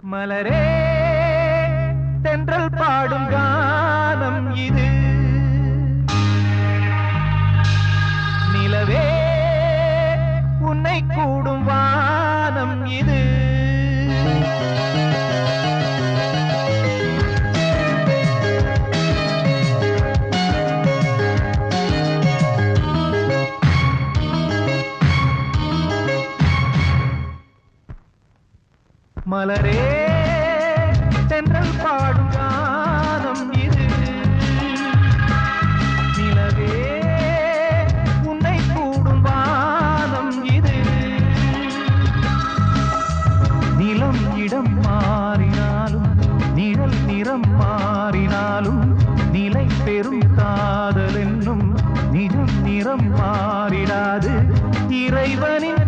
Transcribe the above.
மலரே தென்றல் பாடும் கானம் இது நிலவே உன்னை கூடும் வானம் இது மலரே தென்றல் பாடும் கானம் இது நிலவே உன்னை கூடும் வானம் இது நிலம் இடம் மாறினாலும் நிழல் நிறம் மாறினாலும் நிலை பெறும் காதல் என்னும் நிஜம் நிறம் மாறிடாது இறைவனின்